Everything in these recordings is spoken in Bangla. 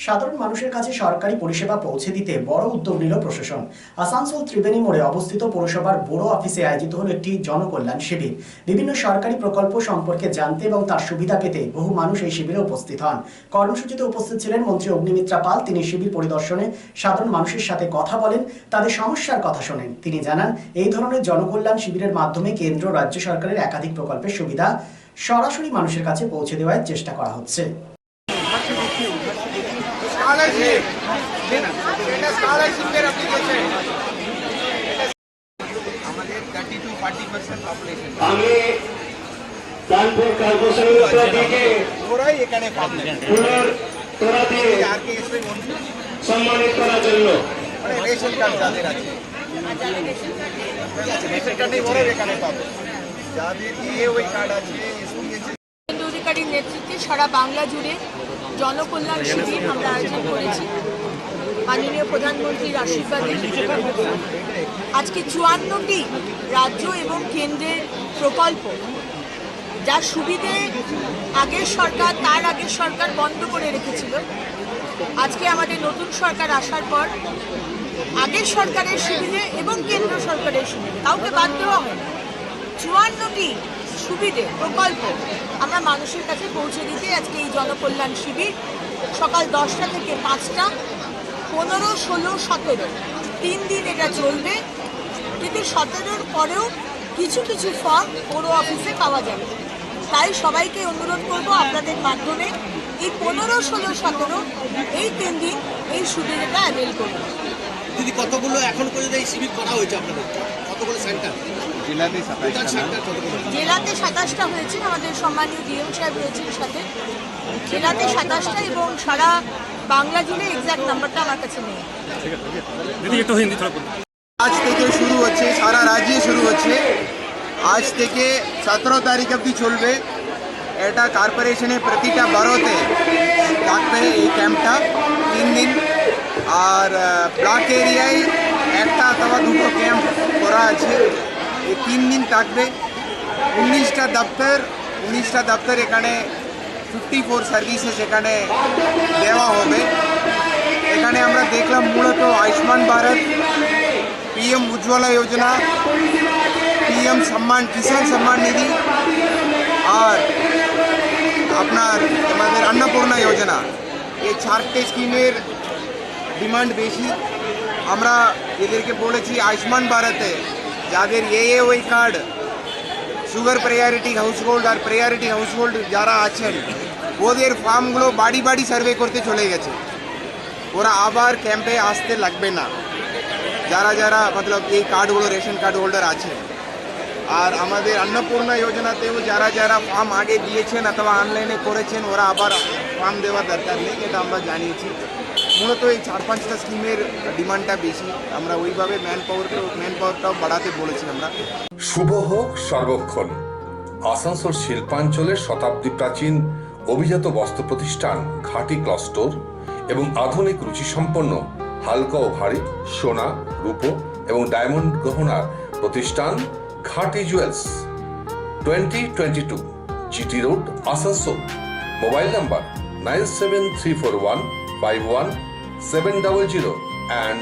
সাধারণ মানুষের কাছে সরকারি পরিষেবা পৌঁছে দিতে বড় উদ্যোগ নিল প্রশাসন। আসানসোল ত্রিবেণী মোড়ে অবস্থিত পৌরসভার বড় অফিসে আয়োজিত হলো একটি জনকল্যাণ শিবির। বিভিন্ন সরকারি প্রকল্প সম্পর্কে জানতে এবং তার সুবিধা পেতে বহু মানুষ এই শিবিরে উপস্থিত হন। কর্মসূচিতে উপস্থিত ছিলেন মন্ত্রী অগ্নিমিত্রা পাল। তিনি শিবির পরিদর্শনে সাধারণ মানুষের সাথে কথা বলেন, তাদের সমস্যার কথা শোনেন। তিনি জানান, এই ধরনের জনকল্যাণ শিবিরের মাধ্যমে কেন্দ্র রাজ্য সরকারের একাধিক প্রকল্পের সুবিধা সরাসরি মানুষের কাছে পৌঁছে দেওয়ার চেষ্টা করা হচ্ছে। আমি কানপুর কর্পোরেশনের থেকে ওরাই এখানে তোরা দিয়ে সম্মানিত করার জন্য রেশন কার্ড যাদের আছে রেশন কার্ড নেই ওরা এখানে পাবে, যাদের ওই কার্ড আছে অধিকারীর নেতৃত্বে সারা বাংলা জুড়ে জনকল্যাণ শিবির আমরা আয়োজন করেছি। মাননীয় প্রধানমন্ত্রীর আশীর্বাদে আজকে 54টি রাজ্য এবং কেন্দ্রের প্রকল্প, যার সুবিধে আগের সরকার বন্ধ করে রেখেছিল। আজকে আমাদের নতুন সরকার আসার পর আগের সরকারের সুবিধে এবং কেন্দ্র সরকারের সুবিধে কাউকে বাদ দেওয়া হয় না। 54টি সুবিধে প্রকল্প আমরা মানুষের কাছে পৌঁছে দিতে আজকে এই জনকল্যাণ শিবির সকাল 10টা থেকে 5টা, 15, 16, 17 3 দিন এটা চলবে। কিন্তু 17-র পরেও কিছু ফর্ম পৌর অফিসে পাওয়া যাবে। তাই সবাইকে অনুরোধ করব আপনাদের মাধ্যমে এই 15, 16, 17 এই 3 দিন এই সুবিধাটা অ্যাভেল করুন। দিদি, কতগুলো এখন পর্যন্ত এই শিবির করা হয়েছে আপনাদের? কতগুলো সেন্টার? জেলাতে 27টা হয়েছে, আমাদের সম্মানীয় ডিএম সাহেব রয়েছেন সাথে। জেলাতে 27টা এবং সারা বাংলা জুড়ে এক্সাক্ট নাম্বারটা আমার কাছে নেই। আজ থেকে শুরু হচ্ছে, সারা রাজ্যে শুরু হচ্ছে। আজ থেকে 17 তারিখ অবধি চলবে। এটা কর্পোরেশনের প্রতিটা বড়োতে থাকবে এই ক্যাম্পটা 3 দিন। আর ব্লক এরিয়ায় একটা অথবা 2টো ক্যাম্প করা আছে। এই 3 দিন থাকবে। 19টা দপ্তর এখানে 54 সার্ভিসেস এখানে দেওয়া হবে। এখানে আমরা দেখলাম মূলত আয়ুষ্মান ভারত, PM উজ্জ্বলা যোজনা, PM কিষাণ সম্মান নিধি আর আপনার আমাদের অন্নপূর্ণা যোজনা, এই 4টে স্কিমের ডিমান্ড বেশি। আমরা এদেরকে বলেছি আয়ুষ্মান ভারতে যাদের ওই কার্ড, সুগার প্রায়োরিটি হাউসহোল্ড আর প্রায়োরিটি হাউসহোল্ড যারা আছেন, ওদের ফার্মগুলো বাড়ি সার্ভে করতে চলে গেছে। ওরা আবার ক্যাম্পে আসতে লাগবে না, যারা মতলব এই কার্ডগুলো রেশন কার্ড হোল্ডার আছে। আর আমাদের অন্নপূর্ণা যোজনাতেও যারা ফার্ম আগে দিয়েছেন অথবা অনলাইনে করেছেন, ওরা আবার ফার্ম দেওয়ার দরকার নেই, এটা আমরা জানিয়েছি। মূলত এই 4-5টা স্কিমের ডিমান্ডটা বেশি। আমরা ওইভাবে ম্যান পাওয়ারটাও বাড়াতে বলেছি আমরা। শুভ হোক সর্বক্ষণ। আসানসোল শিল্পাঞ্চলের শতাব্দী প্রাচীন অভিজাত বস্ত্র প্রতিষ্ঠান ঘাটি ক্লথ স্টোর এবং আধুনিক রুচিসম্পন্ন হালকা ও ভারী সোনা, রূপো এবং ডায়মন্ড গহনার প্রতিষ্ঠান ঘাটি jewels, 2022 GT road, Asansol. Mobile number 9734151700 and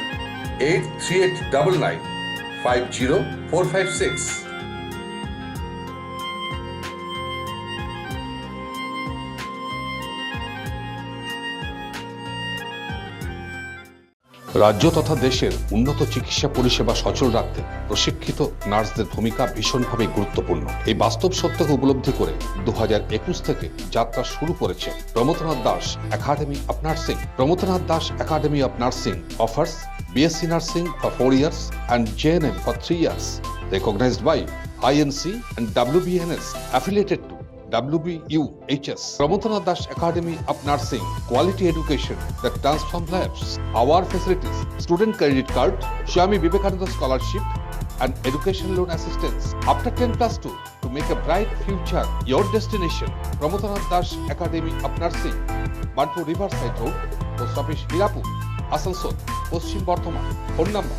8389950456। রাজ্য তথা দেশের উন্নত চিকিৎসা পরিষেবা সচল রাখতে প্রশিক্ষিত নার্সদের ভূমিকা ভীষণভাবে গুরুত্বপূর্ণ। এই বাস্তব সত্যকে উপলব্ধি করে 2021 থেকে যাত্রা শুরু করেছে Pramathanath Das academy of nursing. Pramathanath Das academy of nursing offers BSc Nursing for 4 years and JNM for 3 years, recognized by INC and WBNS, affiliated to WBUHS. Pramodanath Das Academy of Nursing, quality education that transforms lives. Our facilities: student credit card, Swami Vivekananda scholarship, and education loan assistance. After 10+2, to make a bright future your destination. Pramodanath Das Academy of Nursing, Banpur Riverside Road, Post Office Hirapur, Asansol, Paschim Bardhaman. Phone number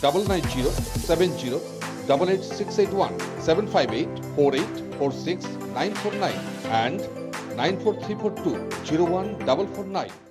9907088681, 7584846 949 and 94342 01449.